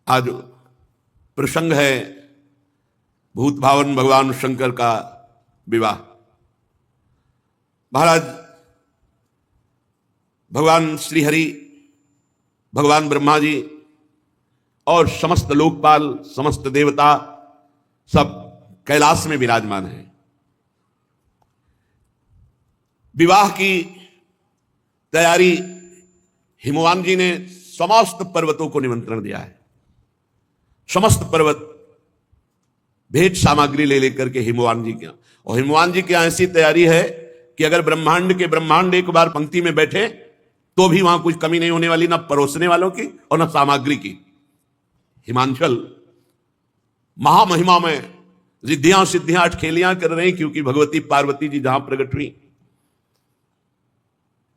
आज प्रसंग है भूत भावन भगवान शंकर का विवाह। महाराज भगवान श्री हरि, भगवान ब्रह्मा जी और समस्त लोकपाल, समस्त देवता सब कैलाश में विराजमान हैं। विवाह की तैयारी हिमवान जी ने समस्त पर्वतों को निमंत्रण दिया है। समस्त पर्वत भेंट सामग्री ले लेकर के हिमवान जी के, और हिमवान जी की ऐसी तैयारी है कि अगर ब्रह्मांड के ब्रह्मांड एक बार पंक्ति में बैठे तो भी वहां कुछ कमी नहीं होने वाली, ना परोसने वालों की और ना सामग्री की। हिमांचल महामहिमा में रिद्धियां सिद्धियां अटखेलियां कर रही, क्योंकि भगवती पार्वती जी जहां प्रकट हुई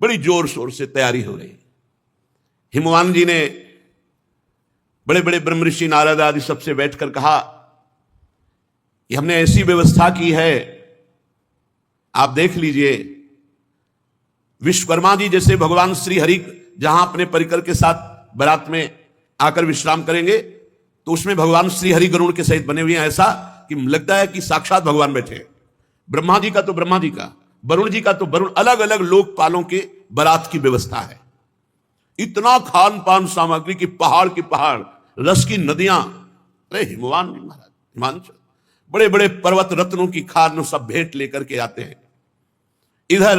बड़ी जोर शोर से तैयारी हो रही। हिमवान जी ने बड़े बड़े ब्रह्म ऋषि नारद आदि सबसे बैठकर कहा कि हमने ऐसी व्यवस्था की है, आप देख लीजिए। विश्वकर्मा जी जैसे भगवान श्री हरि जहां अपने परिकर के साथ बारात में आकर विश्राम करेंगे तो उसमें भगवान श्री हरि गरुड़ के सहित बने हुए हैं, ऐसा कि लगता है कि साक्षात भगवान बैठे हैं। ब्रह्मा जी का तो ब्रह्मा जी का, वरुण जी का तो वरुण, अलग अलग लोकपालों के बारात की व्यवस्था है। इतना खान पान सामग्री की पहाड़ की पहाड़, रस की नदियां। अरे हिमवान जी महाराज, हिमांचल बड़े बड़े पर्वत रत्नों की खान सब भेंट लेकर के आते हैं। इधर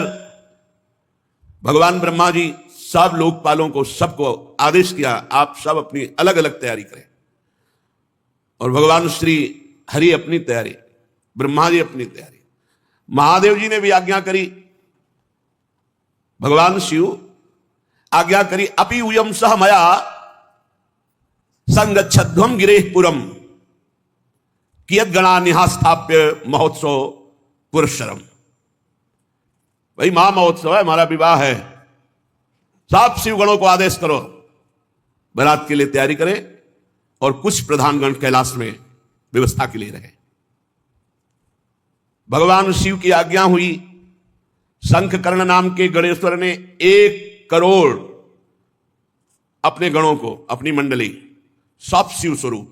भगवान ब्रह्मा जी सब लोकपालों को सबको आदेश किया, आप सब अपनी अलग अलग तैयारी करें। और भगवान श्री हरि अपनी तैयारी, ब्रह्मा जी अपनी तैयारी, महादेव जी ने भी आज्ञा करी। भगवान शिव आज्ञा करी, अपि उयम सह मया संगच्छध्वम गिरेपुरम कियत गणा निहास्थाप्य महोत्सव पुरस्सरम। भाई महा महोत्सव है, हमारा विवाह है, सब शिवगणों को आदेश करो बारात के लिए तैयारी करें, और कुछ प्रधानगण कैलाश में व्यवस्था के लिए रहे। भगवान शिव की आज्ञा हुई। शंखकर्ण नाम के गणेश्वर ने 1 करोड़ अपने गणों को, अपनी मंडली, सब शिव स्वरूप,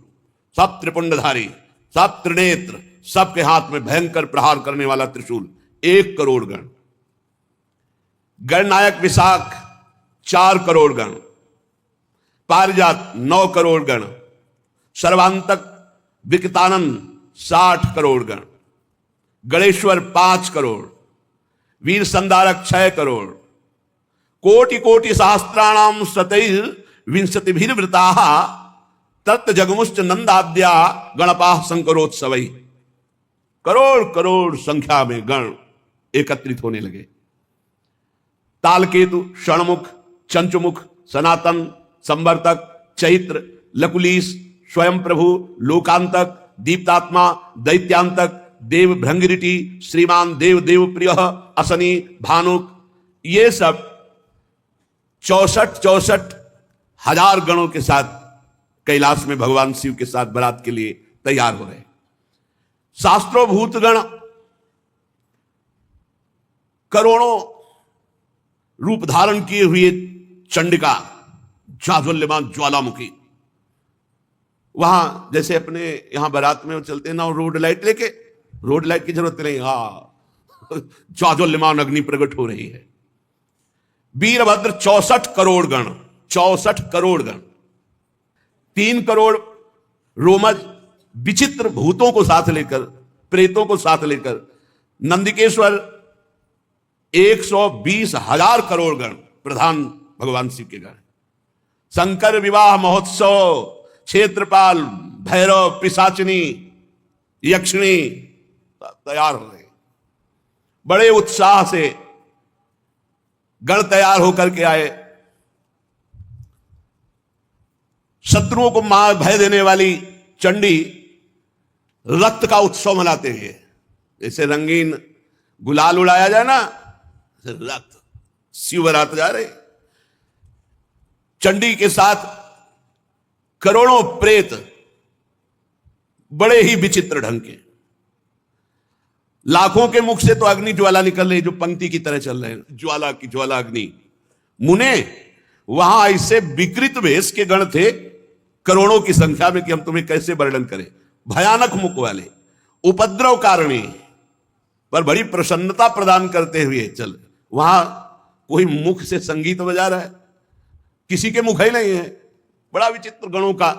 सब त्रिपुंडधारी, सब त्रिनेत्र, सबके हाथ में भयंकर प्रहार करने वाला त्रिशूल, 1 करोड़ गण। गणनायक विशाख 4 करोड़ गण, पारिजात 9 करोड़ गण, सर्वांतक विकतानंद 60 करोड़ गण, गणेश्वर 5 करोड़, वीर संधारक 6 करोड़, कोटि कोटि सहस्त्राणाम सतैर विंशतिभिर्वृताः तत् जगमुश्च नंदाद्या गणपाः शंकरोत्सवै। करोड़ करोड़ संख्या में गण एकत्रित होने लगे। तालकेतु, षणमुख, चंचुमुख, सनातन, संवर्तक, चैत्र, लकुलीस, स्वयं प्रभु, लोकांतक, दीप्तात्मा, दैत्यांतक, देव भृंगिरिटी, श्रीमान देव देव प्रिय, असनी, भानुक, ये सब 64 हजार गणों के साथ कैलाश में भगवान शिव के साथ बारात के लिए तैयार हो रहे। शास्त्रोभूत गण करोड़ों रूप धारण किए हुए चंडिका, जाज्वल्यमान ज्वालामुखी, वहां जैसे अपने यहां बारात में चलते ना रोड लाइट लेके, रोड लाइट की जरूरत नहीं, जाज्वल्यमान अग्नि प्रकट हो रही है। वीरभद्र 64 करोड़ गण, 64 करोड़ गण, 3 करोड़ रोमज विचित्र भूतों को साथ लेकर, प्रेतों को साथ लेकर, नंदिकेश्वर 120 हजार करोड़ गण, प्रधान भगवान शिव के गण। शंकर विवाह महोत्सव, क्षेत्रपाल, भैरव, पिशाचिनी, यक्षिणी तैयार हो गए। बड़े उत्साह से गण तैयार होकर के आए। शत्रुओं को मार भय देने वाली चंडी रक्त का उत्सव मनाते हैं। जैसे रंगीन गुलाल उड़ाया जाए ना, रक्त, शिव बारात जा रहे। चंडी के साथ करोड़ों प्रेत, बड़े ही विचित्र ढंग के। लाखों के मुख से तो अग्नि ज्वाला निकल रही, जो पंक्ति की तरह चल रहे हैं, ज्वाला की ज्वाला अग्नि। मुने वहां ऐसे विकृत वेश के गण थे, करोड़ों की संख्या में कि हम तुम्हें कैसे वर्णन करें। भयानक मुख वाले, उपद्रव कारणी, पर बड़ी प्रसन्नता प्रदान करते हुए चल। वहां कोई मुख से संगीत बजा रहा है, किसी के मुख ही नहीं है। बड़ा विचित्र गणों का।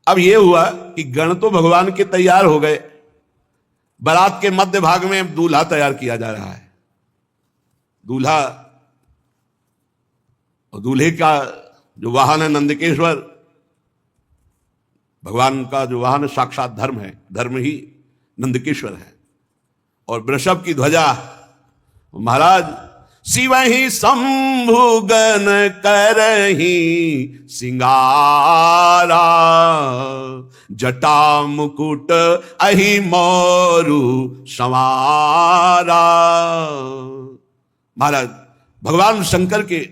अब यह हुआ कि गण तो भगवान के तैयार हो गए, बारात के मध्य भाग में दूल्हा तैयार किया जा रहा है। दूल्हा और दूल्हे का जो वाहन है नंदकेश्वर, भगवान का जो वाहन साक्षात धर्म है, धर्म ही नंदकेश्वर है। और वृषभ की ध्वजा महाराज शिव ही शंभु गण करही सिंगारा, जटा मुकुट अहि मोरु संवारा। महाराज भगवान शंकर के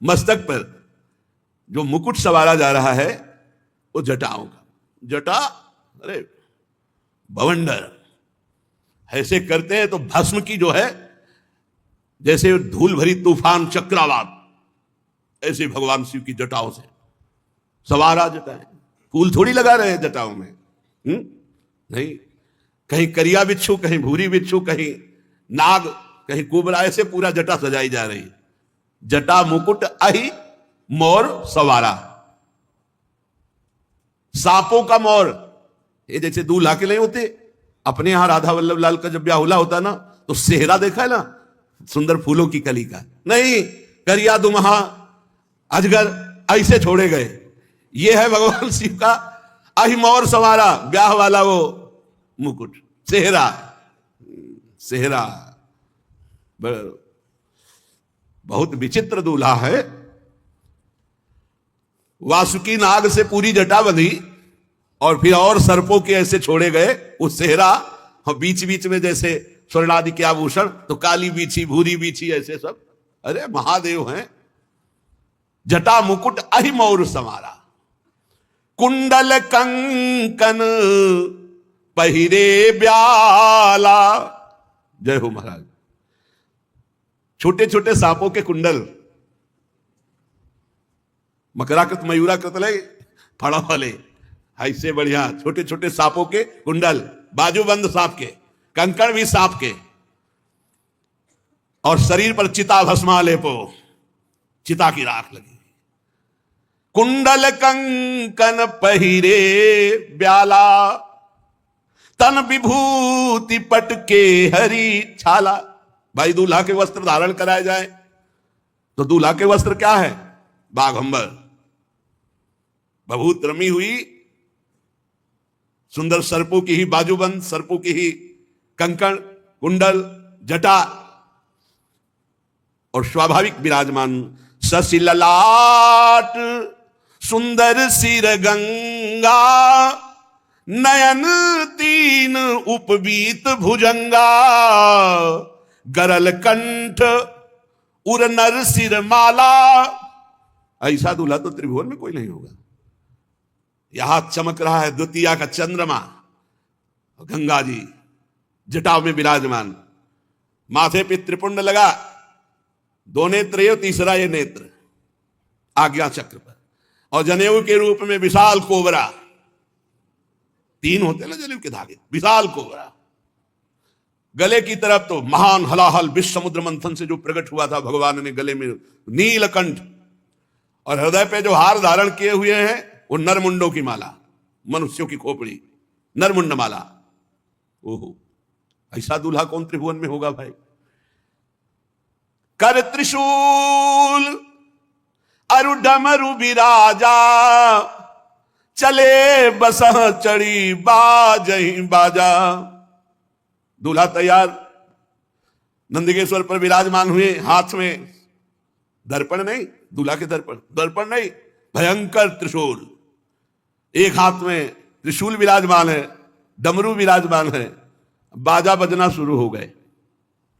मस्तक पर जो मुकुट सवारा जा रहा है वो जटाओं का। जटा अरे बवंडर ऐसे करते हैं तो भस्म की जो है जैसे धूल भरी तूफान चक्रवात, ऐसे भगवान शिव की जटाओं से सवारा जटाएं। फूल थोड़ी लगा रहे हैं जटाओं में, नहीं, कहीं करिया बिच्छू, कहीं भूरी बिच्छू, कहीं नाग, कहीं कुबरा, ऐसे पूरा जटा सजाई जा रही है। जटा मुकुट अहि मोर सवारा, सांपों का मोर। ये जैसे दूल्हा के नहीं होते, अपने यहां राधा वल्लभ लाल का जब ब्याह होता ना तो सेहरा देखा है ना, सुंदर फूलों की कली का। नहीं, करिया दुमहा अजगर ऐसे छोड़े गए। ये है भगवान शिव का अहि मोर सवारा, ब्याह वाला वो मुकुट, सेहरा। सेहरा बहुत विचित्र दूल्हा है। वासुकी नाग से पूरी जटा बंधी और फिर और सर्पों के ऐसे छोड़े गए वो सेहरा, और बीच बीच में जैसे स्वर्णादि के आभूषण, तो काली बीछी, भूरी बीछी, ऐसे सब। अरे महादेव हैं। जटा मुकुट अहि मोर समारा, कुंडल कंकन पहिरे ब्याला। जय हो महाराज। छोटे छोटे सांपों के कुंडल, मकराकृत मयूराकृत ले फड़ा वाले, ऐसे बढ़िया छोटे छोटे सांपों के कुंडल, बाजूबंद सांप के, कंकड़ भी सांप के, और शरीर पर चिता भस्मा लेपो, चिता की राख लगी। कुंडल कंकन पहिरे ब्याला, तन विभूति पटके हरी छाला। भाई दूल्हा के वस्त्र धारण कराए जाए तो दूल्हा के वस्त्र क्या है? बाघंबर, बहुत रमी हुई सुंदर सर्पों की ही बाजूबंद, सर्पों की ही कंकण, कुंडल, जटा, और स्वाभाविक विराजमान शशि ललाट, सुंदर सिर गंगा, नयन तीन उपवीत भुजंगा, गरल कंठ उर नर सिर माला। ऐसा दूल्हा तो त्रिभुवन में कोई नहीं होगा। यहां चमक रहा है द्वितीया का चंद्रमा, गंगा जी जटाओं में विराजमान, माथे पे त्रिपुंड लगा, दो नेत्र है, तीसरा ये नेत्र आज्ञा चक्र पर, और जनेऊ के रूप में विशाल कोबरा, तीन होते ना जनेऊ के धागे, विशाल कोबरा। गले की तरफ तो महान हलाहल विश्व समुद्र मंथन से जो प्रकट हुआ था भगवान ने, गले में नीलकंठ, और हृदय पे जो हार धारण किए हुए हैं वो नरमुंडों की माला, मनुष्यों की खोपड़ी, नरमुंड माला। ओहो, ऐसा दूल्हा कौन त्रिभुवन में होगा भाई। कर त्रिशूल अरु डमरु विराजा, चले बसह चढ़ी बाजही बाजा। दूल्हा तैयार नंदकेश्वर पर विराजमान हुए, हाथ में दर्पण नहीं, दूल्हा के दर्पण, दर्पण नहीं, भयंकर त्रिशूल, एक हाथ में त्रिशूल विराजमान है, डमरू विराजमान है, बाजा बजना शुरू हो गए।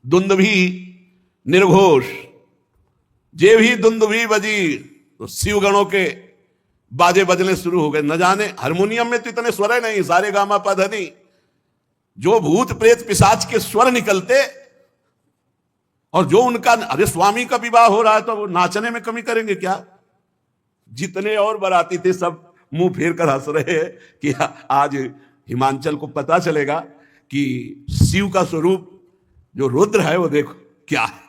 दुंदुभी निर्घोष, जे भी दुंदुभी बजी तो शिवगणों के बाजे बजने शुरू हो गए। न जाने हारमोनियम में तो इतने स्वर है नहीं, सारे गामा पधनी, जो भूत प्रेत पिशाच के स्वर निकलते और जो उनका, अरे स्वामी का विवाह हो रहा है तो वो नाचने में कमी करेंगे क्या? जितने और बाराती थे सब मुंह फेर कर हंस रहे हैं कि आज हिमांचल को पता चलेगा कि शिव का स्वरूप जो रुद्र है वो देखो क्या है।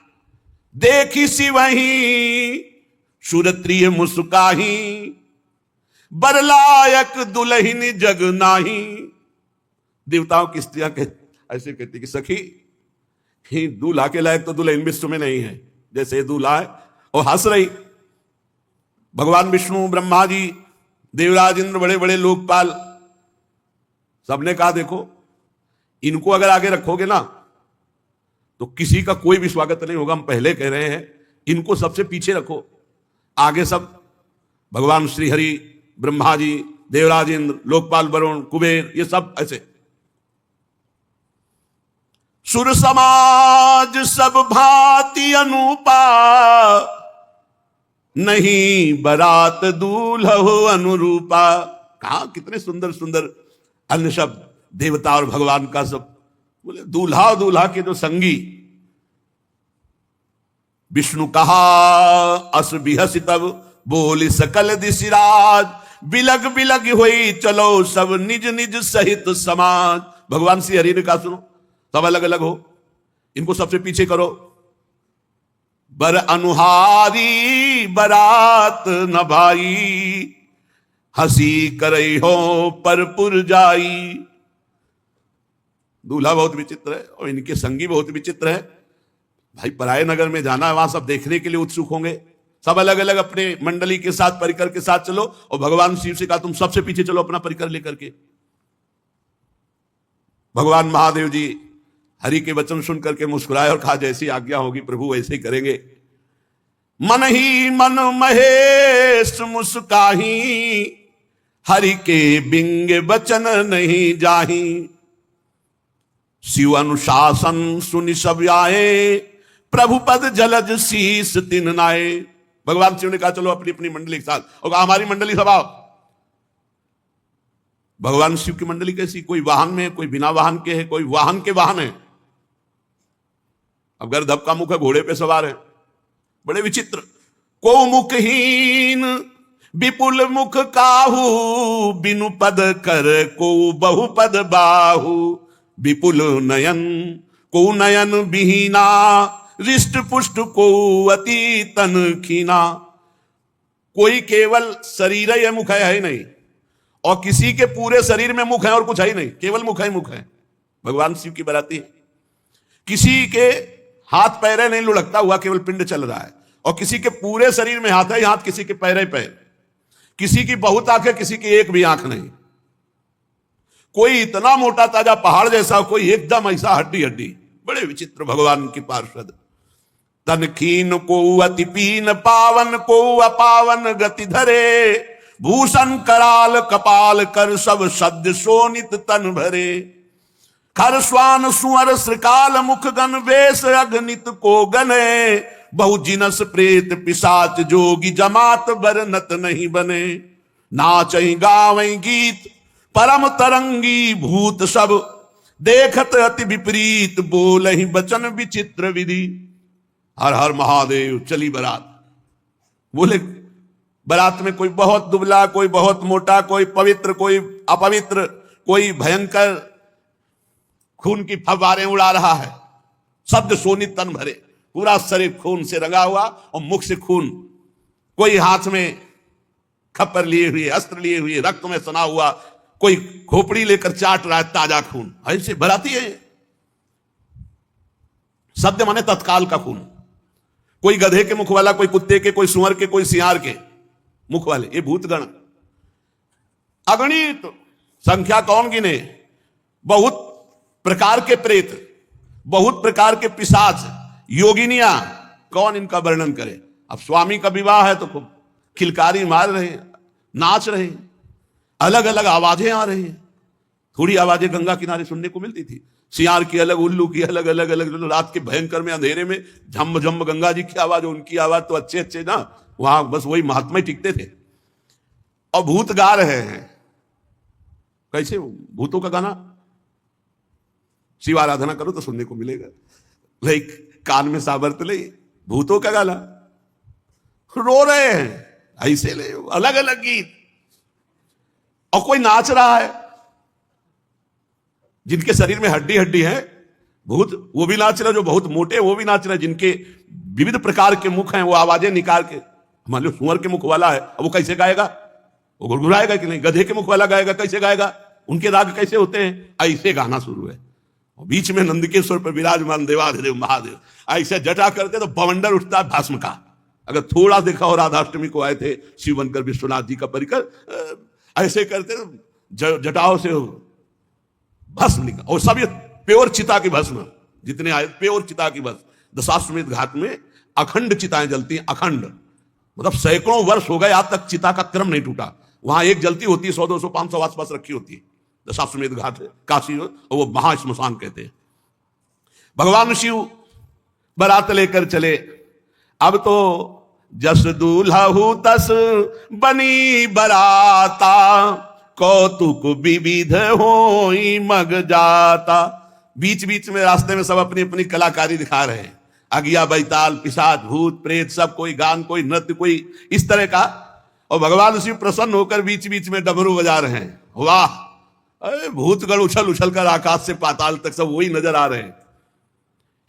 देखी शिवही सुरत्रिय मुस्काही, बरलायक दुल्हन जग नाही। देवताओं की स्त्रियां ऐसे कहती कि सखी, ही दूल्हा के लायक तो दुल्हन विश्व में नहीं है, जैसे दूल्हा है। और हंस रही। भगवान विष्णु, ब्रह्मा जी, देवराज इंद्र, बड़े बड़े लोकपाल, सबने कहा देखो इनको अगर आगे रखोगे ना तो किसी का कोई भी स्वागत नहीं होगा। हम पहले कह रहे हैं इनको सबसे पीछे रखो, आगे सब भगवान श्री हरि, ब्रह्मा जी, देवराज इंद्र, लोकपाल वरुण, कुबेर, ये सब ऐसे। सुर समाज सब भांति अनुपा, नहीं बरात दूल्हो अनुरूपा। कहा कितने सुंदर सुंदर अन्य शब्द देवता और भगवान का सब। बोले दूल्हा दूल्हा के जो संगी। विष्णु कहा अस बिहसी तब, बोली सकल दिशिराज, बिलग बिलग हुई चलो सब निज निज सहित समाज। भगवान श्री हरि ने कहा सुनो, सब अलग अलग हो, इनको सबसे पीछे करो। बर अनुहारी बरात न भाई, हंसी करई हो पर पुर जाई। दूल्हा बहुत विचित्र है और इनके संगी बहुत विचित्र है। भाई पराये नगर में जाना है, वहां सब देखने के लिए उत्सुक होंगे। सब अलग अलग अपने मंडली के साथ, परिकर के साथ चलो। और भगवान शिव से कहा तुम सबसे पीछे चलो अपना परिकर लेकर के। भगवान महादेव जी हरि के वचन सुन करके मुस्कुराए और कहा जैसी आज्ञा होगी प्रभु वैसे ही करेंगे। मन ही मन महेश मुस्काही, हरि के बिंग वचन नहीं जाही। शिव अनुशासन सुनि सब आए, प्रभु पद जलज शीस तिन नाए। भगवान शिव ने कहा चलो अपनी अपनी मंडली के साथ, और कहा हमारी मंडली सब आओ। भगवान शिव की मंडली कैसी, कोई वाहन में, कोई बिना वाहन के है, कोई वाहन के वाहन है। अब गर्दभ का मुख है, घोड़े पे सवार है, बड़े विचित्र। को मुखहीन विपुल मुख काहू, बिनु पद कर को बहुपद बाहू। विपुल नयन को नयन बिहीना, रिष्ट पुष्ट को अति तन खीना। कोई केवल शरीर है मुख है ही नहीं, और किसी के पूरे शरीर में मुख है और कुछ है ही नहीं, केवल मुख है मुख है। भगवान शिव की बराती है। किसी के हाथ पैर नहीं, लुढ़कता हुआ केवल पिंड चल रहा है, और किसी के पूरे शरीर में हाथ है हाथ, किसी के पैर ही पैर। किसी की बहुत आंख है, किसी की एक भी आंख नहीं। कोई इतना मोटा ताजा पहाड़ जैसा, कोई एकदम ऐसा हड्डी हड्डी। बड़े विचित्र भगवान की पार्षद। तन खीन को अति पीन, पावन को अपावन गति धरे। भूषण कराल कपाल कर, सब सद्य शोणित तन भरे। खर स्वान सुअर श्रृकाल मुख गण, वेश अगणित को गने। बहु जिनस प्रेत पिशाच जोगी, जमात बरनत नहीं बने। नाचई गावई गीत परम तरंगी, भूत सब देखत अति विपरीत। बोलहि बचन विचित्र विधि। हर हर महादेव। चली बारात। बोले बारात में कोई बहुत दुबला, कोई बहुत मोटा, कोई पवित्र, कोई अपवित्र, कोई भयंकर खून की फव्वारें उड़ा रहा है। शब्द सोनित तन भरे, पूरा शरीर खून से रंगा हुआ और मुख से खून। कोई हाथ में खप्पर लिए हुए, अस्त्र लिए हुए, रक्त में सना हुआ, कोई खोपड़ी लेकर चाट रहा है ताजा खून। ऐसे बराती है। सद्य माने तत्काल का खून। कोई गधे के मुख वाला, कोई कुत्ते के, कोई सुअर के, कोई सियार के मुख वाले। ये भूतगण अगणित संख्या कौन गिने। बहुत प्रकार के प्रेत, बहुत प्रकार के पिशाच, योगिनियां, कौन इनका वर्णन करे। अब स्वामी का विवाह है तो खूब खिलकारी मार रहे हैं, नाच रहे हैं, अलग अलग आवाजें आ रही हैं। थोड़ी आवाजें गंगा किनारे सुनने को मिलती थी, सियार की अलग, उल्लू की अलग, अलग अलग। रात के भयंकर में अंधेरे में झम झम गंगा जी की आवाज, उनकी आवाज तो अच्छे अच्छे ना, वहां बस वही महात्मा टिकते थे। और भूत गा रहे हैं। कैसे भूतों का गाना? शिव आराधना करो तो सुनने को मिलेगा। लाइक कान में साबरत ले, भूतों का गाना, रो रहे हैं ऐसे ले, अलग अलग गीत। और कोई नाच रहा है, जिनके शरीर में हड्डी हड्डी है भूत, वो भी नाच रहे, जो बहुत मोटे वो भी नाच रहे, जिनके विविध प्रकार के मुख हैं वो आवाजें निकाल के, मान लो सुअर के मुख वाला है, अब वो कैसे गाएगा? वो गुड़गुड़ाएगा कि नहीं? गधे के मुख वाला गाएगा, कैसे गाएगा? उनके राग कैसे होते हैं? ऐसे गाना शुरू है। और बीच में नंदकेश्वर पर विराजमान देवाधिदेव महादेव ऐसे जटा करते तो बवंडर उठता भस्म का। अगर थोड़ा देखा हो, राधाष्टमी को आए थे शिव बनकर विश्वनाथ जी का परिकर, ऐसे करते जटाओं से भस्म निकल, और सब ये प्योर चिता की भस्म, जितने आए प्योर चिता की भस्म। दशाश्वमेध घाट में अखंड चिताएं जलती हैं, अखंड, मतलब सैकड़ों वर्ष हो गए आज तक चिता का क्रम नहीं टूटा। वहां एक जलती होती है, 100 200 500 आसपास रखी होती है। दशाश्वमेध घाट है काशी, और वो महाश्मशान कहते हैं। भगवान शिव बारात लेकर चले। अब तो जस दूल्हा तस बनी बराता, कौतुक विविध होई मग जाता। बीच बीच में रास्ते में सब अपनी अपनी कलाकारी दिखा रहे हैं, अगिया बैताल पिशाच भूत प्रेत सब, कोई गान कोई नृत्य कोई इस तरह का। और भगवान शिव प्रसन्न होकर बीच बीच में डमरू बजा रहे हैं। वाह, अरे भूतगण उछल उछल कर आकाश से पाताल तक सब वही नजर आ रहे हैं।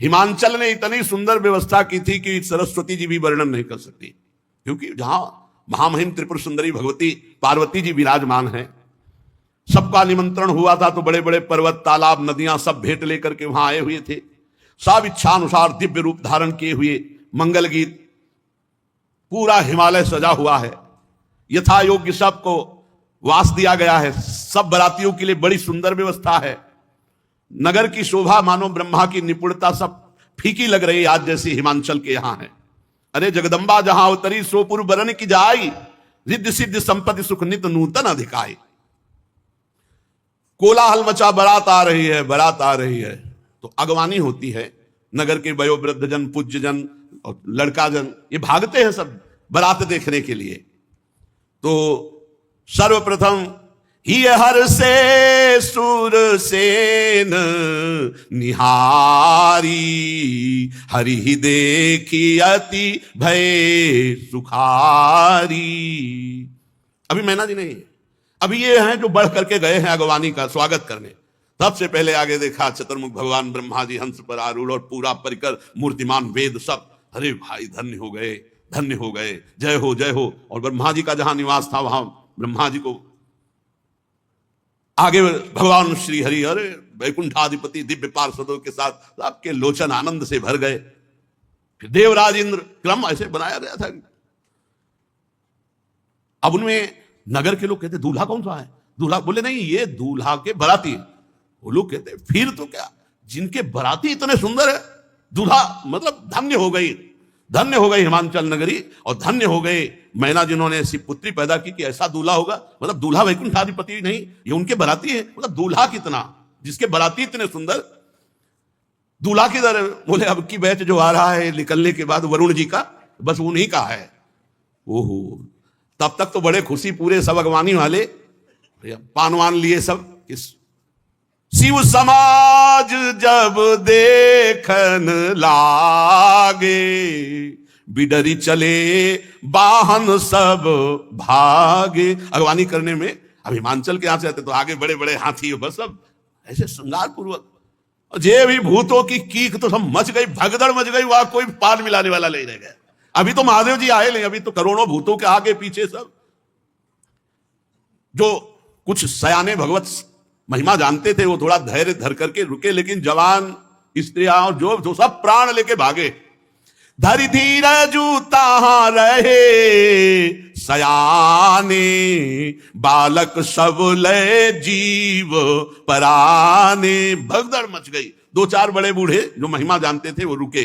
हिमांचल ने इतनी सुंदर व्यवस्था की थी कि सरस्वती जी भी वर्णन नहीं कर सकती, क्योंकि जहां महामहिम त्रिपुर सुंदरी भगवती पार्वती जी विराजमान है, सबका निमंत्रण हुआ था, तो बड़े बड़े पर्वत तालाब नदियां सब भेंट लेकर के वहां आए हुए थे। सब इच्छानुसार दिव्य रूप धारण किए हुए, मंगल गीत, पूरा हिमालय सजा हुआ है। यथा योग्य सबको वास दिया गया है। सब बरातियों के लिए बड़ी सुंदर व्यवस्था है। नगर की शोभा मानो ब्रह्मा की निपुणता सब फीकी लग रही आज जैसी हिमांचल के यहां है। अरे जगदम्बा जहां अवतरी सो पूर्व बरन की जाई, रिद्धि सिद्धि संपत्ति सुख नित नूतन अधिकाई। कोलाहल मचा, बारात आ रही है, बारात आ रही है, तो अगवानी होती है। नगर के वयोवृद्ध जन, पूज्य जन और लड़का जन ये भागते हैं सब बारात देखने के लिए। तो सर्वप्रथम ही हर से सुर सेन निहारी, हरि ही देखी अति भय सुखारी। अभी मैना जी नहीं, अभी ये हैं जो बढ़ करके गए हैं अगवानी का स्वागत करने। सबसे पहले आगे देखा चतुर्मुख भगवान ब्रह्मा जी हंस पर आरूढ़ और पूरा परिकर मूर्तिमान वेद सब। अरे भाई धन्य हो गए, धन्य हो गए, जय हो जय हो। और ब्रह्मा जी का जहां निवास था वहां ब्रह्मा जी को आगे भगवान श्री हरि, अरे वैकुंठाधिपति दिव्य पार्षदों के साथ आपके लोचन आनंद से भर गए। फिर देवराज इंद्र, क्रम ऐसे बनाया गया था। अब उनमें नगर के लोग कहते दूल्हा कौन सा है? दूल्हा बोले नहीं, ये दूल्हा के बराती। वो लोग कहते फिर तो क्या, जिनके बराती इतने सुंदर है, दूल्हा मतलब धन्य हो गई, धन्य हो गई हिमांचल नगरी, और धन्य हो गए मैना जिन्होंने ऐसी पुत्री पैदा की कि ऐसा दूल्हा होगा। मतलब दूल्हा वैकुंठाधिपति नहीं, ये उनके बराती है। मतलब दूल्हा कितना, जिसके बराती इतने सुंदर, दूल्हा किधर? बोले अब की बैच जो आ रहा है निकलने के बाद वरुण जी का, बस उन्हीं का है। ओहो, तब तक तो बड़े खुशी पूरे सब अगवानी वाले, पानवान लिए सब। शिव समाज जब देखन लागे, बिडरी चले वाहन सब भागे। अगवानी करने में अब हिमांचल के यहां से आते तो आगे बड़े बड़े हाथी, बस सब ऐसे श्रृंगार पूर्वक। जे भी भूतों की कीक तो सब मच गई, भगदड़ मच गई, वहां कोई पार मिलाने वाला नहीं रह गया। अभी तो महादेव जी आए नहीं, अभी तो करोड़ों भूतों के आगे पीछे सब। जो कुछ सयाने भगवत महिमा जानते थे वो थोड़ा धैर्य धर करके रुके, लेकिन जवान स्त्रियां और जो सब प्राण लेके भागे। धरि धीरजु ताहां रहे सयाने, बालक सब लय जीव पराने। भगदड़ मच गई। 2-4 बड़े बूढ़े जो महिमा जानते थे वो रुके,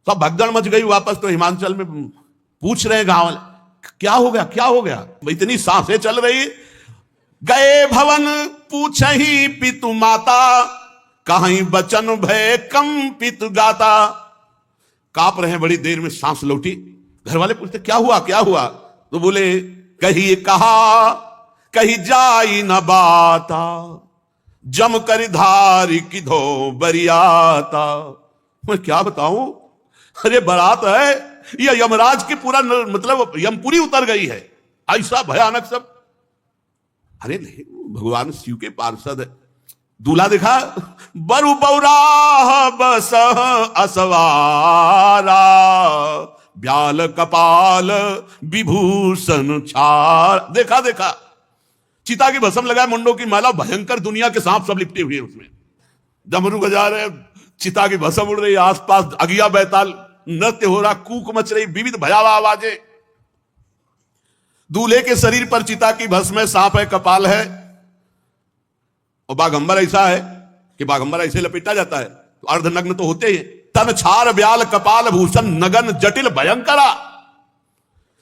सब भगदड़ मच गई। वापस तो हिमांचल में पूछ रहे गांव वाले, क्या हो गया, क्या हो गया? इतनी सांसें चल रही। गए भवन पूछही पितु माता, कहीं बचन भय कंपित गाता। कांप रहे हैं, बड़ी देर में सांस लौटी। घर वाले पूछते क्या हुआ, क्या हुआ? तो बोले कहीं कहा कहीं जाई न बाता, जम कर धारी किधो बरियाता। मैं क्या बताऊं, अरे बारात है, ये यमराज की पूरा मतलब यमपुरी उतर गई है, ऐसा भयानक सब। अरे नहीं, भगवान शिव के पार्षद है। दूल्हा देखा, बरु बौरा बस असवारा, ब्याल कपाल विभूषण छार। देखा देखा, चिता की भस्म लगाए, मुंडों की माला, भयंकर दुनिया के सांप सब लिपटे हुए उसमें, डमरू बजा रहे, चिता की भस्म उड़ रही, आसपास अगिया बैताल नृत्य हो रहा, कूक मच रही, विविध भयावह आवाजें। दूल्हे के शरीर पर चिता की भस्म है, सांप है, कपाल है, और बाघंबर ऐसा है कि बाघंबर ऐसे लपेटा जाता है तो अर्धनग्न तो होते ही। तन छार ब्याल कपाल भूषण नगन जटिल भयंकरा,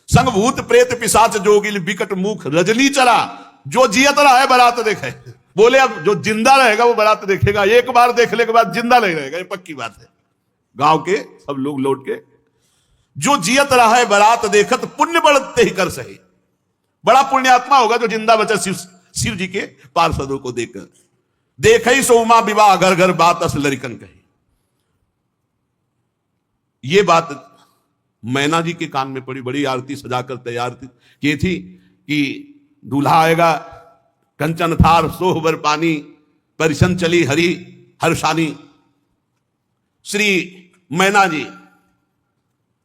संग भूत प्रेत पिशाच जोगिल विकट मुख रजनी चला। जो जियत रहा है बारात देखे, बोले अब जो जिंदा रहेगा वो बारात देखेगा, एक बार देखने के बाद जिंदा नहीं रहेगा, ये पक्की बात है। गांव के सब लोग लौट के, जो जियत रहा है बारात देखत पुण्य बढ़ते ही कर सही। बड़ा पुण्यात्मा होगा जो जिंदा बचा शिव जी के पार्षदों को देखकर। देख ही सोमा विवाह घर घर बात अस लरिकन कही। ये बात मैना जी के कान में पड़ी, बड़ी आरती सजाकर तैयार की थी कि दूल्हा आएगा, कंचन थार सोहबर पानी, परिशन चली हरी हर्षानी। श्री मैना जी,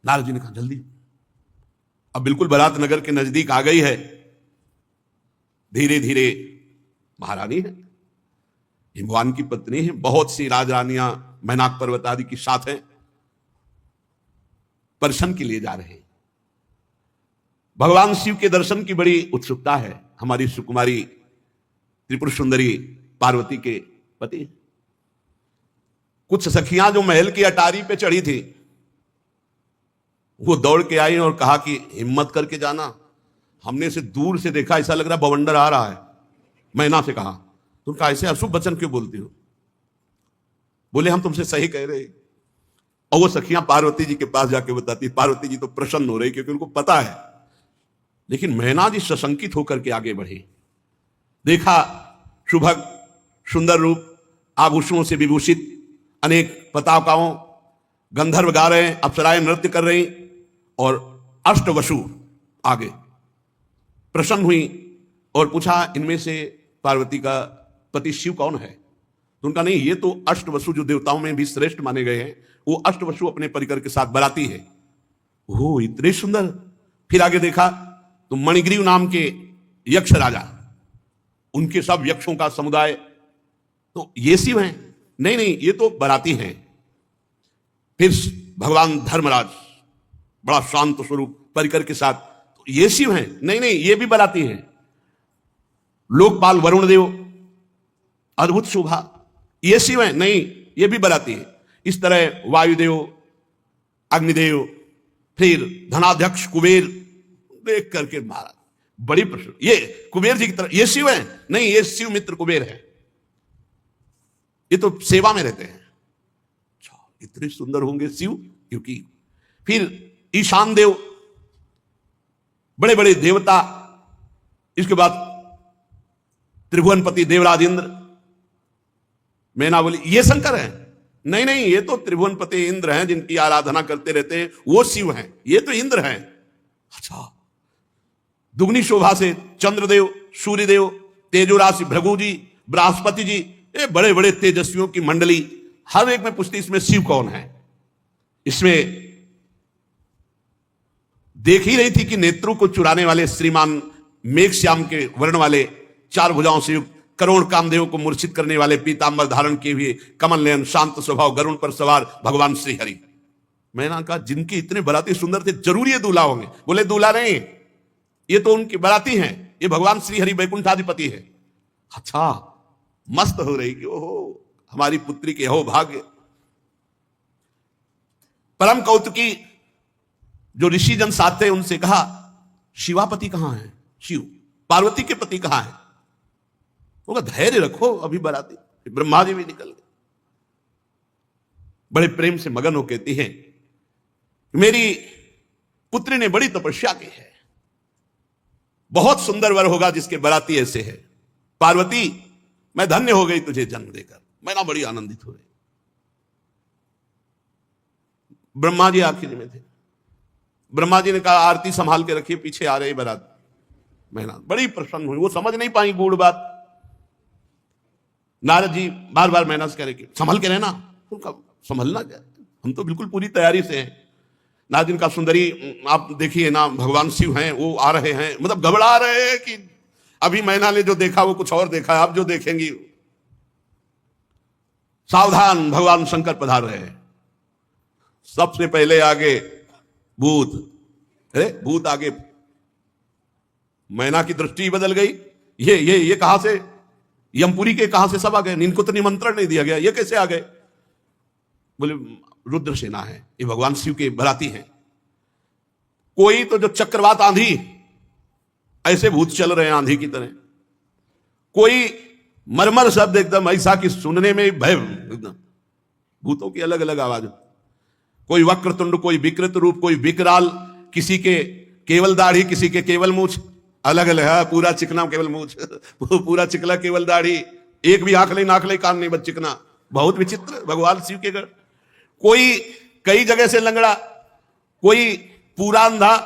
नारद जी ने कहा जल्दी, अब बिल्कुल बारात नगर के नजदीक आ गई है। धीरे धीरे, महारानी है, हिमवान की पत्नी है, बहुत सी राजरानियां मैनाक पर्वत आदि के साथ हैं, दर्शन के लिए जा रहे हैं। भगवान शिव के दर्शन की बड़ी उत्सुकता है हमारी सुकुमारी त्रिपुर सुंदरी पार्वती के पति। कुछ सखियां जो महल की अटारी पे चढ़ी थी, वो दौड़ के आई और कहा कि हिम्मत करके जाना, हमने से दूर से देखा, ऐसा लग रहा बवंडर आ रहा है। मैना से कहा, तुम कहा ऐसे अशुभ वचन क्यों बोलती हो? बोले हम तुमसे सही कह रहे। और वो सखियां पार्वती जी के पास जाके बताती, पार्वती जी तो प्रसन्न हो रही क्योंकि उनको पता है। लेकिन मैना जी सशंकित होकर के आगे बढ़े, देखा सुभग सुंदर रूप, आभूषणों से विभूषित अनेक पताकाओं, गंधर्व गा रहे हैं, अप्सराएं नृत्य कर रही, और अष्टवसु आगे। प्रसन्न हुई और पूछा, इनमें से पार्वती का पति शिव कौन है? तो उनका नहीं, ये तो अष्टवसु जो देवताओं में भी श्रेष्ठ माने गए हैं, वो अष्टवसु अपने परिकर के साथ बराती है। ओह, इतने सुंदर। फिर आगे देखा तो मणिग्रीव नाम के यक्ष राजा, उनके सब यक्षों का समुदाय, तो ये शिव हैं? नहीं नहीं, ये तो बराती हैं। फिर भगवान धर्मराज, बड़ा शांत स्वरूप परिकर के साथ, तो ये शिव हैं? नहीं नहीं, ये भी बराती हैं। लोकपाल वरुण देव, अद्भुत शोभा, ये शिव हैं? नहीं, ये भी बराती है। इस तरह वायुदेव, अग्निदेव, फिर धनाध्यक्ष कुबेर, देख करके महाराज बड़ी प्रश्न, ये कुबेर जी की तरह ये शिव है? नहीं, ये शिव मित्र कुबेर है, ये तो सेवा में रहते हैं। इतने सुंदर होंगे शिव, क्योंकि फिर ईशान देव, बड़े बड़े देवता, इसके बाद त्रिभुवनपति देवराज इंद्र। मैना बोली ये शंकर है? नहीं नहीं, ये तो त्रिभुवनपति इंद्र हैं जिनकी आराधना करते रहते हैं, वो शिव हैं, ये तो इंद्र हैं। अच्छा, दुगनी शोभा से चंद्रदेव, सूर्यदेव, तेजोराशि भृगु जी, बृहस्पति जी, ये बड़े बड़े तेजस्वियों की मंडली। हर एक में पूछती इसमें शिव कौन है। इसमें देख ही रही थी कि नेत्रों को चुराने वाले श्रीमान मेघश्याम के वर्ण वाले, चार भुजाओं से युक्त, करोड़ कामदेव को मूर्छित करने वाले, पीतांबर धारण किए हुए, कमल नयन, शांत स्वभाव, गरुण पर सवार भगवान श्री हरि। मैंने कहा जिनके इतने बराती सुंदर थे, जरूर ये दूल्हा होंगे। बोले दूल्हा नहीं, ये तो उनकी बराती हैं, ये भगवान श्री हरि वैकुंठाधिपति है। अच्छा, मस्त हो रही कि ओहो हमारी पुत्री के हो भाग्य। परम कौतुकी जो ऋषि जन साथ थे, उनसे कहा शिवापति कहां है? शिव, पार्वती के पति कहां है? वो धैर्य रखो, अभी बराती। ब्रह्मा जी भी निकल गए, बड़े प्रेम से मगन हो कहती हैं मेरी पुत्री ने बड़ी तपस्या की है, बहुत सुंदर वर होगा जिसके बराती ऐसे है। पार्वती, मैं धन्य हो गई तुझे जन्म देकर। मैं ना बड़ी आनंदित हो रही। ब्रह्मा जी आखिरी में थे। ब्रह्मा जी ने कहा आरती संभाल के रखिए, पीछे आ रही बारात। मैना बड़ी प्रसन्न हुई, वो समझ नहीं पाई गूढ़ बात। नारद जी बार बार मैना से कह रहे कि संभल के रहना। उनका संभलना क्या, हम तो बिल्कुल पूरी तैयारी से हैं। नारद जी का सुंदरी आप देखिए ना, भगवान शिव हैं, वो आ रहे हैं, मतलब घबरा रहे हैं कि अभी मैना ने जो देखा वो कुछ और देखा है, आप जो देखेंगी। सावधान, भगवान शंकर पधार रहे हैं। सबसे पहले आगे भूत, अरे भूत आगे। मैना की दृष्टि बदल गई। ये कहां से, यमपुरी के कहां से सब आ गए, इनको तो निमंत्रण नहीं दिया गया, ये कैसे आ गए? बोले रुद्र सेना है, ये भगवान शिव के बराती हैं। कोई तो जो चक्रवात आंधी, ऐसे भूत चल रहे हैं आंधी की तरह। कोई मरमर शब्द एकदम ऐसा कि सुनने में भय, एकदम भूतों की अलग अलग आवाज। कोई वक्रतुंड, कोई विकृत रूप, कोई विकराल, किसी के केवल दाढ़ी, किसी के केवल मूछ, अलग अलग है। पूरा चिकना केवल मूछ, पूरा चिकला केवल दाढ़ी, एक भी आंख नहीं, नाक नहीं, कान नहीं, बस चिकना। बहुत विचित्र भगवान शिव के गढ़। कोई कई जगह से लंगड़ा, कोई पूरा अंधा,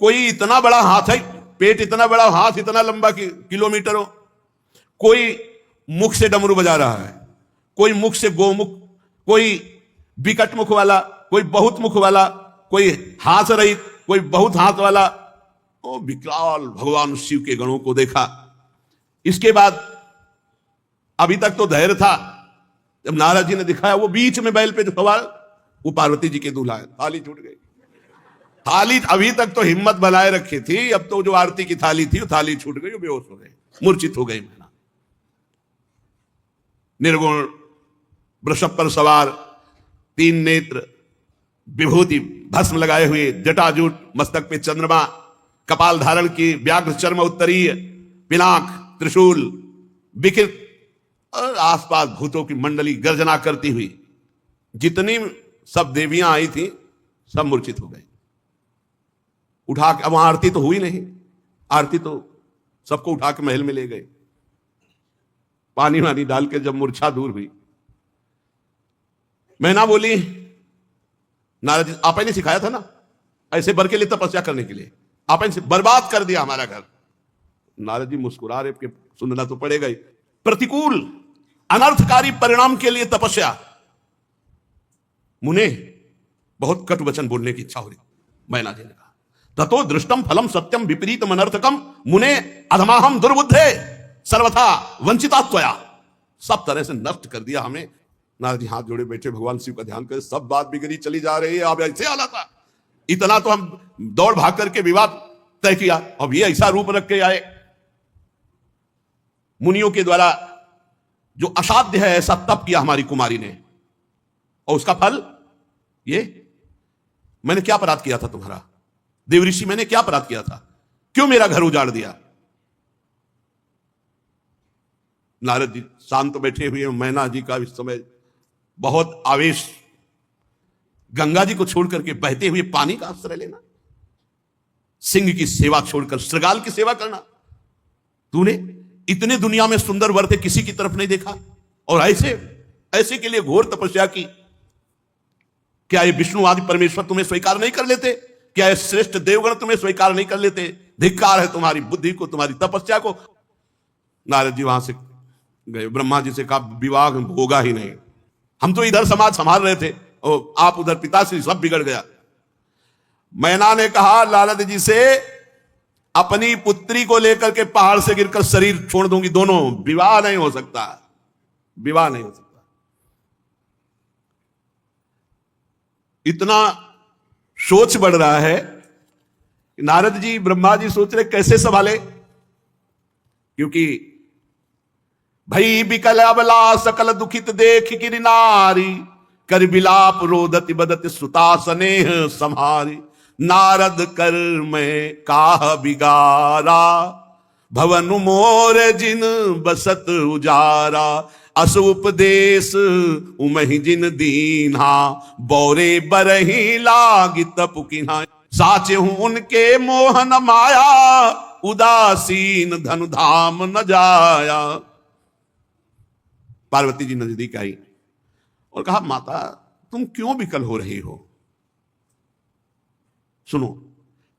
कोई इतना बड़ा हाथ है, पेट इतना बड़ा, हाथ इतना लंबा कि किलोमीटरों। कोई मुख से डमरू बजा रहा है, कोई मुख से गोमुख, कोई विकट मुख वाला, कोई बहुत मुख वाला, कोई हाथ रहित, कोई बहुत हाथ वाला। ओ विकराल भगवान शिव के गणों को देखा। इसके बाद अभी तक तो धैर्य था, जब नारद जी ने दिखाया वो बीच में बैल पे जो सवार, वो पार्वती जी के दूल्हा है। थाली छूट गई। थाली अभी तक तो हिम्मत बनाए रखी थी, अब तो जो आरती की थाली थी वो थाली छूट गई, वो बेहोश हो गए, मूर्छित हो गई। मैना निर्गुण, वृषभ पर सवार, 3 नेत्र, विभूति भस्म लगाए हुए, जटाजूट, मस्तक पे चंद्रमा, कपाल धारण की, व्याघ्र चर्म उत्तरीय, पिनाक, त्रिशूल, विकृत, और आसपास भूतों की मंडली गर्जना करती हुई। जितनी सब देवियां आई थी सब मूर्छित हो गई। उठा के, अब वहां आरती तो हुई नहीं, आरती तो सबको उठा के महल में ले गए। पानी वानी डाल के जब मूर्छा दूर हुई, मैना बोली नारद जी आपने सिखाया था ना ऐसे बर के लिए तपस्या करने के लिए, आपने बर्बाद कर दिया हमारा घर। नारद जी मुस्कुरा रहे कि सुनना तो पड़ेगा ही। प्रतिकूल अनर्थकारी परिणाम के लिए तपस्या। मुने बहुत कटु वचन बोलने की इच्छा हो रही। मैना जी ने कहा ततो दृष्टम फलम सत्यम विपरीतम अनर्थकम मुने अधमाहम दुर्बुद्धे सर्वथा वंचिता त्वया। सब तरह से नष्ट कर दिया हमें। नारद जी हाथ जोड़े बैठे, भगवान शिव का ध्यान कर, सब बात बिगड़ी चली जा रही है। अब ऐसे आना था, इतना तो हम दौड़ भाग करके विवाद तय किया, अब ये ऐसा रूप रख के आए। मुनियों के द्वारा जो असाध्य है ऐसा तप किया हमारी कुमारी ने, और उसका फल ये। मैंने क्या अपराध किया था तुम्हारा देवऋषि, मैंने क्या अपराध किया था, क्यों मेरा घर उजाड़ दिया? नारद जी शांत बैठे हुए, मैना जी का इस समय बहुत आवेश। गंगा जी को छोड़ करके बहते हुए पानी का आश्रय लेना, सिंह की सेवा छोड़कर श्रृगाल की सेवा करना। तूने इतने दुनिया में सुंदर वर थे, किसी की तरफ नहीं देखा, और ऐसे के लिए घोर तपस्या की। क्या ये विष्णु आदि परमेश्वर तुम्हें स्वीकार नहीं कर लेते? क्या ये श्रेष्ठ देवगण तुम्हें स्वीकार नहीं कर लेते? धिक्कार है तुम्हारी बुद्धि को, तुम्हारी तपस्या को। नारद जी वहां से गए, ब्रह्मा जी से कहा विवाह होगा ही नहीं, हम तो इधर समाज संभाल रहे थे और आप उधर पिताश्री, सब बिगड़ गया। मैना ने कहा नारद जी से अपनी पुत्री को लेकर के पहाड़ से गिरकर शरीर छोड़ दूंगी, दोनों, विवाह नहीं हो सकता, विवाह नहीं हो सकता। इतना सोच बढ़ रहा है कि नारद जी ब्रह्मा जी सोच रहे कैसे संभाले, क्योंकि भई विकल अबला सकल दुखित देख गिर नारी कर बिलाप रोदति बदति सुता स्नेह संहारी। नारद कर में काह बिगारा भवन मोर जिन बसत उजारा। अस उपदेश उमहि जिन दीन्हा बौरे बरही लागी तपुकिन्हा। साचे हूं उनके मोहन माया उदासीन धनु धाम न जाया। पार्वती जी नजदीक आई और कहा माता तुम क्यों विकल हो रही हो? सुनो,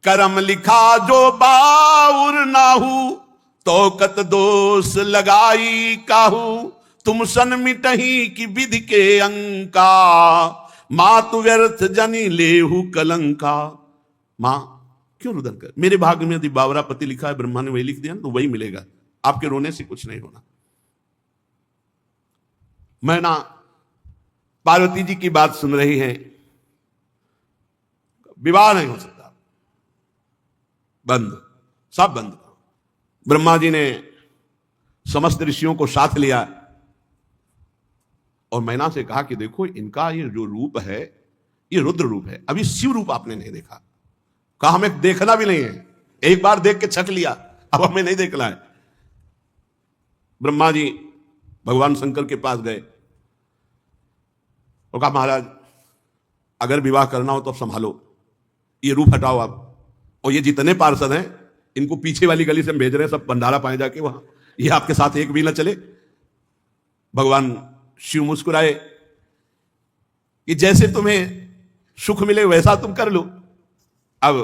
करम लिखा जो बाउर नाहू, तो कत दोष लगाई काहू, तुम सन मिटही की विधि के अंका, मातु व्यर्थ जनी लेहू कलंका। मां क्यों रुदन कर, मेरे भाग्य में यदि बावरापति लिखा है, ब्रह्मा ने वही लिख दिया तो वही मिलेगा, आपके रोने से कुछ नहीं होना। मैना पार्वती जी की बात सुन रही है, विवाह नहीं हो सकता, बंद, सब बंद। ब्रह्मा जी ने समस्त ऋषियों को साथ लिया और मैना से कहा कि देखो इनका ये जो रूप है ये रुद्र रूप है, अभी शिव रूप आपने नहीं देखा। कहा हमें देखना भी नहीं है, एक बार देख के छक लिया, अब हमें नहीं देखना है। ब्रह्मा जी भगवान शंकर के पास गए और कहा महाराज अगर विवाह करना हो तो अब संभालो, ये रूप हटाओ आप, और ये जितने पार्षद हैं इनको पीछे वाली गली से हम भेज रहे हैं, सब भंडारा पाए जाके वहां, ये आपके साथ एक भी ना चले। भगवान शिव मुस्कुराए कि जैसे तुम्हें सुख मिले वैसा तुम कर लो। अब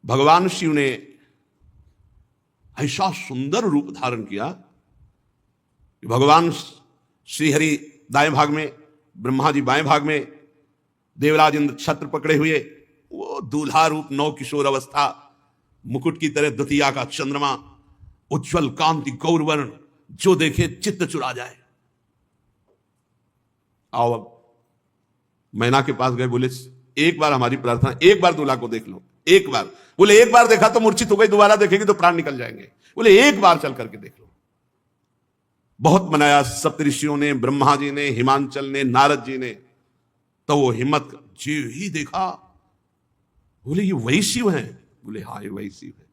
भगवान शिव ने ऐसा सुंदर रूप धारण किया कि भगवान श्रीहरि दाएं भाग में, ब्रह्मा जी बाएं भाग में, देवराज इंद्र छत्र पकड़े हुए, वो दूल्हा रूप, नौ किशोर अवस्था, मुकुट की तरह द्वितीया का चंद्रमा, उज्जवल कांति गौरवर्ण, जो देखे चित्त चुरा जाए। आओ अब मैना के पास गए, बोले एक बार हमारी प्रार्थना, एक बार दूल्हा को देख लो, एक बार। बोले एक बार देखा तो मूर्छित हो गई, दोबारा देखेगी तो प्राण निकल जाएंगे। बोले एक बार चल करके देख लो। बहुत मनाया सप्तऋषियों ने, ब्रह्मा जी ने, हिमांचल ने, नारद जी ने, तो वो हिम्मत जी ही देखा, बोले ये वही शिव हैं। बोले हाँ ये वही शिव है।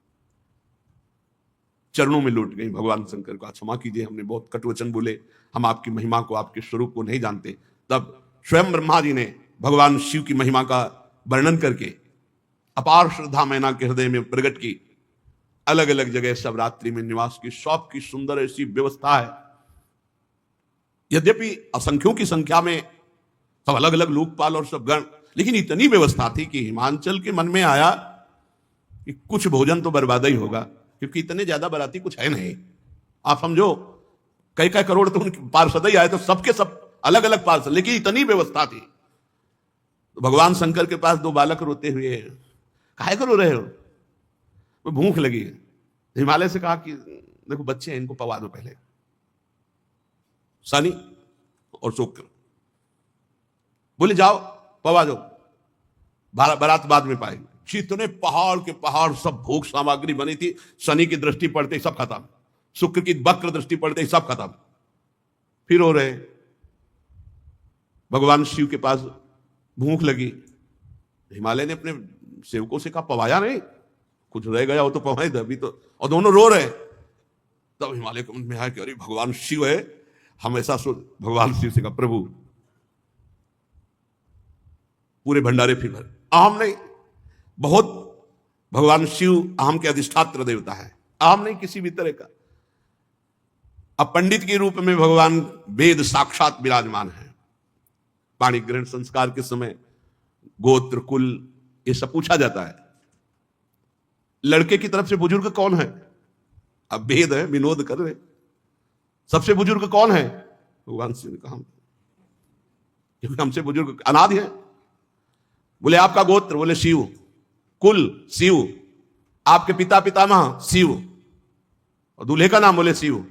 चरणों में लौट गई भगवान शंकर को, क्षमा कीजिए हमने बहुत कटु वचन बोले, हम आपकी महिमा को, आपके स्वरूप को नहीं जानते। तब स्वयं ब्रह्मा जी ने भगवान शिव की महिमा का वर्णन करके अपार श्रद्धा मैना के हृदय में प्रकट की। अलग अलग जगह सब रात्रि में निवास की, सब की सुंदर ऐसी व्यवस्था है। यद्यपि असंख्यों की संख्या में सब अलग अलग लोकपाल और सब गण, लेकिन इतनी व्यवस्था थी कि हिमांचल के मन में आया कि कुछ भोजन तो बर्बाद ही होगा, क्योंकि इतने ज्यादा बराती कुछ है नहीं। आप समझो कई कई करोड़ तो उनके पार्षद ही आए, तो सबके सब अलग अलग पार्षद, लेकिन इतनी व्यवस्था थी। तो भगवान शंकर के पास दो बालक रोते हुए, काहे को रो रहे हो? वो भूख लगी। हिमालय से कहा कि देखो बच्चे हैं, इनको पवा दो पहले, शनि और शुक्र। बोले जाओ पवा दो, बारात बाद में पाएंगे। जितने पहाड़ के पहाड़ सब भोग सामग्री बनी थी, शनि की दृष्टि पड़ते ही सब खत्म, शुक्र की वक्र दृष्टि पड़ते ही सब खत्म। फिर हो रहे भगवान शिव के पास भूख लगी। हिमालय ने अपने सेवकों से कहा पवाया नहीं, कुछ रह गया हो तो पवाए अभी तो, और दोनों रो रहे। तब हिमालय के मन में आया कि अरे भगवान शिव है, हम ऐसा भगवान शिव से कहा प्रभु पूरे भंडारे फिर भर। आम नहीं, बहुत भगवान शिव आम के अधिष्ठात्र देवता है, आम नहीं किसी भी तरह का। अब पंडित के रूप में भगवान वेद साक्षात विराजमान है। पाणी ग्रहण संस्कार के समय गोत्र कुल ये सब पूछा जाता है। लड़के की तरफ से बुजुर्ग कौन है? अब वेद है, विनोद कर रहे, सबसे बुजुर्ग कौन है? भगवान शिव ने कहा क्योंकि हमसे बुजुर्ग अनादि है। बोले आपका गोत्र? बोले शिव। कुल शिव। आपके पिता पितामह? शिव। और दूल्हे का नाम? बोले शिव।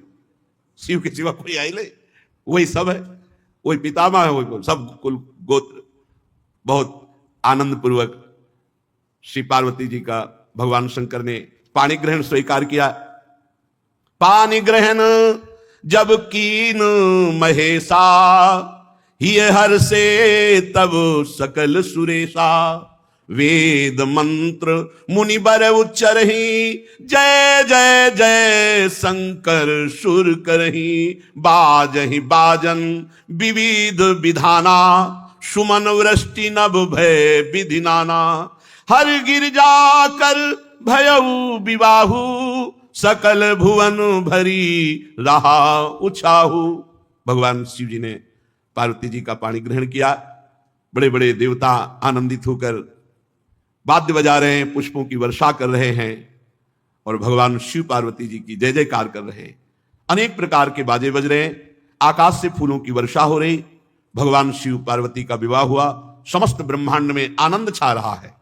शिव के सिवा कोई आई नहीं, वही सब है, वही पितामह है, वही सब कुल गोत्र। बहुत आनंद पूर्वक श्री पार्वती जी का भगवान शंकर ने पाणी ग्रहण स्वीकार किया। पाणी ग्रहण जब कीन महेशा, ये हर से तब सकल सुरेशा। वेद मंत्र मुनि बर उच्चरही, जय जय जय शंकर सुर करही। बाजहि बाजन विविध विधाना, सुमन वृष्टि नभ भय विधि नाना। हर गिरजा कर भयउ विवाहु, सकल भुवन भरी रहा उछाहु। भगवान शिव जी ने पार्वती जी का पाणी ग्रहण किया। बड़े बड़े देवता आनंदित होकर वाद्य बजा रहे हैं, पुष्पों की वर्षा कर रहे हैं और भगवान शिव पार्वती जी की जय जयकार कर रहे हैं। अनेक प्रकार के बाजे बज रहे हैं, आकाश से फूलों की वर्षा हो रही, भगवान शिव पार्वती का विवाह हुआ, समस्त ब्रह्मांड में आनंद छा रहा है।